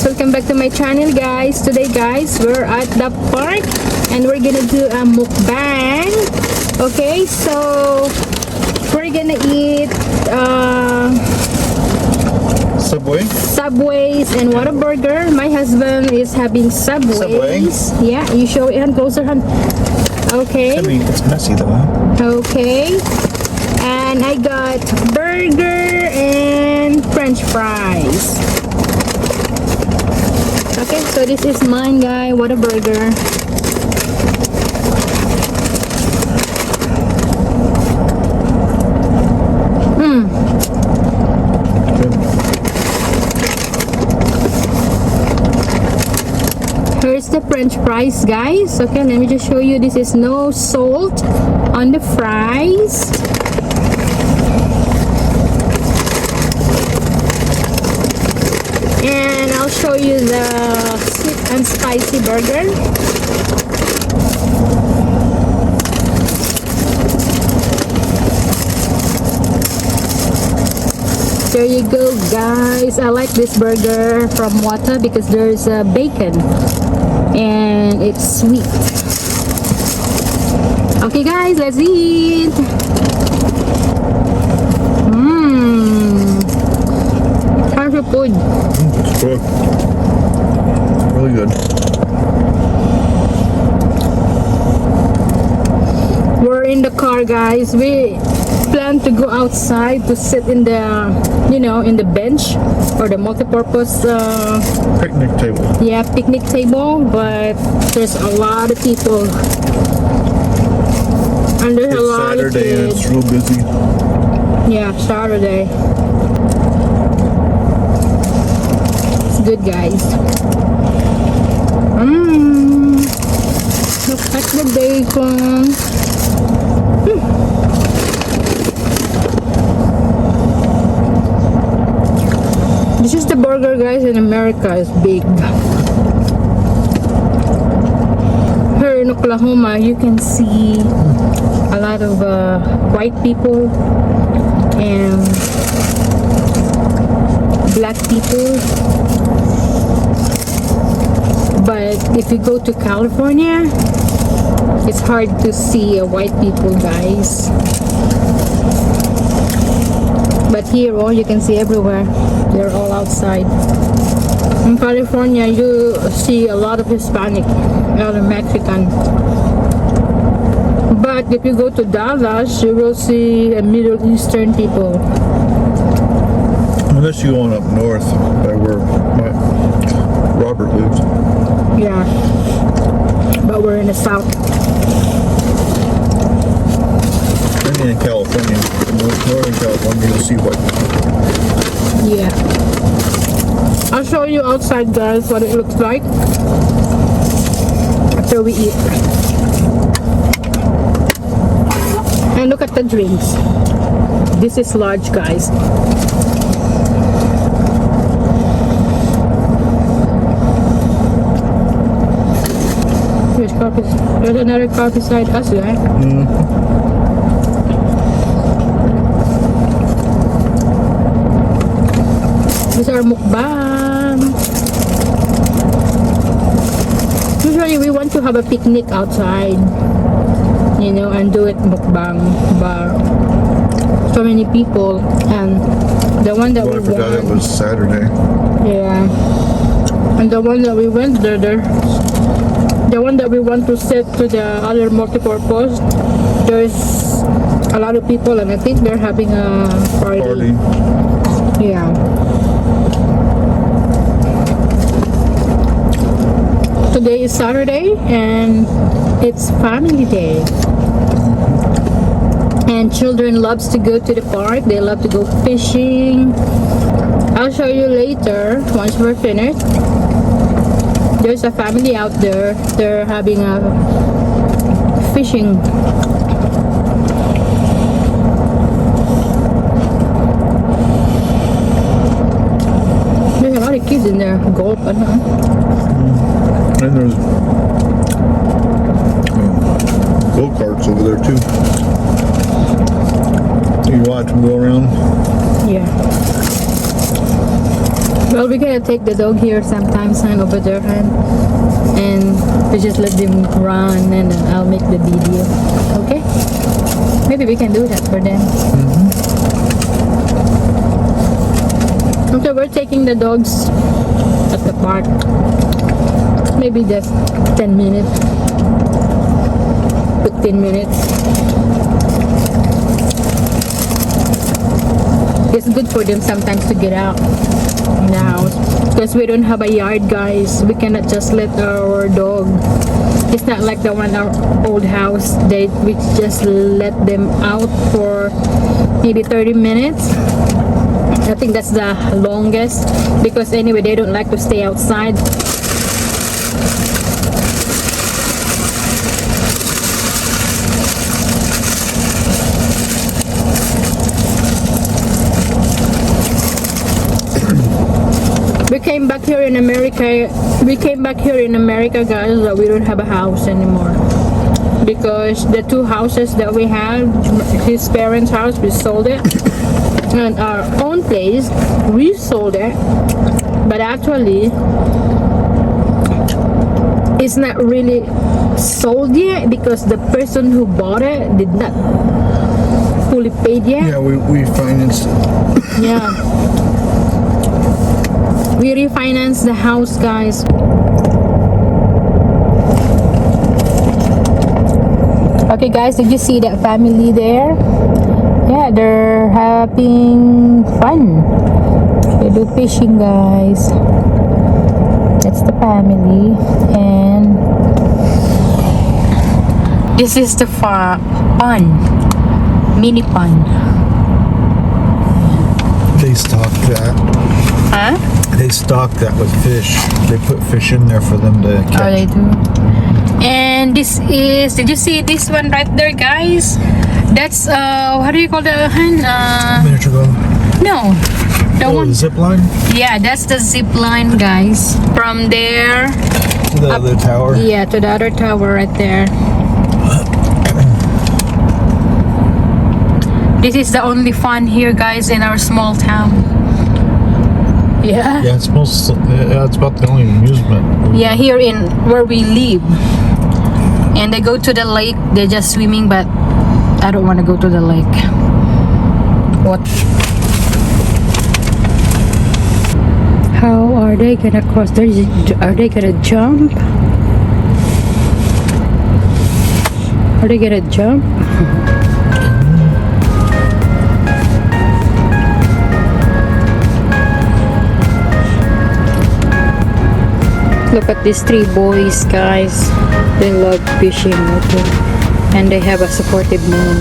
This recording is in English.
Welcome back to my channel, guys. Today, guys, we're at the park and we're gonna do a mukbang. Okay, so we're gonna eat Subways and Whataburger. My husband is having Subways. Yeah, you show it hand closer, hand. Okay. It's messy though. Huh? Okay. And I got burger and French fries. Okay, so this is mine, guy. Whataburger. Here's the French fries, guys. Okay, let me just show you. This is no salt on the fries. And I'll show you the sweet and spicy burger. There you go, guys. I like this burger from Whata because there's bacon and it's sweet. Okay, guys, let's eat. How's your food? It's good. Really good. We're in the car, guys. We plan to go outside to sit in the, you know, in the bench or the multi-purpose Picnic table. yeah, picnic table, but there's a lot of people and there's a lot Saturday of and kids. it's real busy. Yeah, Saturday. It's good, guys. Look at the bacon. This is the burger, guys, in America. It's big. Here in Oklahoma, you can see a lot of white people and black people. But if you go to California, it's hard to see white people, guys. But here, oh, you can see everywhere. They're all outside. In California, you see a lot of Hispanic, a lot of Mexican. But if you go to Dallas, you will see Middle Eastern people. Unless you going up north by where Robert lives. Yeah. But we're in the south. I mean in California. Northern California, you'll see what. Yeah. I'll show you outside, guys, what it looks like after we eat. And look at the drinks. This is large, guys. There's another car beside us, right? This is our mukbang. Usually we want to have a picnic outside, you know, and do it mukbang, but so many people, and the one that I forgot it was Saturday. yeah, and the one that we went there, the one that we want to set to the other multi-purpose, there's a lot of people and I think they're having a party. Yeah. Today is Saturday and it's family day. And children loves to go to the park. They love to go fishing. I'll show you later once we're finished. There's a family out there. They're having a fishing. kids in there. Golf, ano? And there's go-karts over there too. You watch them go around. Yeah. Well, we're gonna take the dog here sometimes, and over there, and we just let them run, and then I'll make the video. Okay? Maybe we can do that for them. So we're taking the dogs at the park. Maybe just 10 minutes, 15 minutes. It's good for them sometimes to get out in the house because we don't have a yard, guys. We cannot just let our dog. It's not like the one our old house. We just let them out for maybe 30 minutes. I think that's the longest because anyway they don't like to stay outside. We came back here in America. Guys, that we don't have a house anymore because the two houses that we had, his parents' house, we sold it, and our own place, we sold it. But actually, it's not really sold yet because the person who bought it did not fully paid yet. Yeah, we financed it. Yeah. We refinanced the house, guys. Okay, guys, did you see that family there? Yeah, they're having fun. They do fishing, guys. That's the family. And this is the pond. Mini pond. They stocked that. Huh? They stock that with fish. They put fish in there for them to catch. Oh, they do. And this is, did you see this one right there, guys? That's, what do you call that? Miniature boat. No. The Oh, one. the zip line Yeah, that's the zip line, guys. From there. to the other tower. Yeah, to the other tower right there. This is the only fun here, guys, in our small town. Yeah. Yeah, it's about the only amusement. Yeah, here in where we live. And they go to the lake, they're just swimming, but I don't want to go to the lake. What? How are they gonna cross? Are they gonna jump? Are they gonna jump? Look at these three boys, guys. They love fishing, okay? And they have a supportive mom.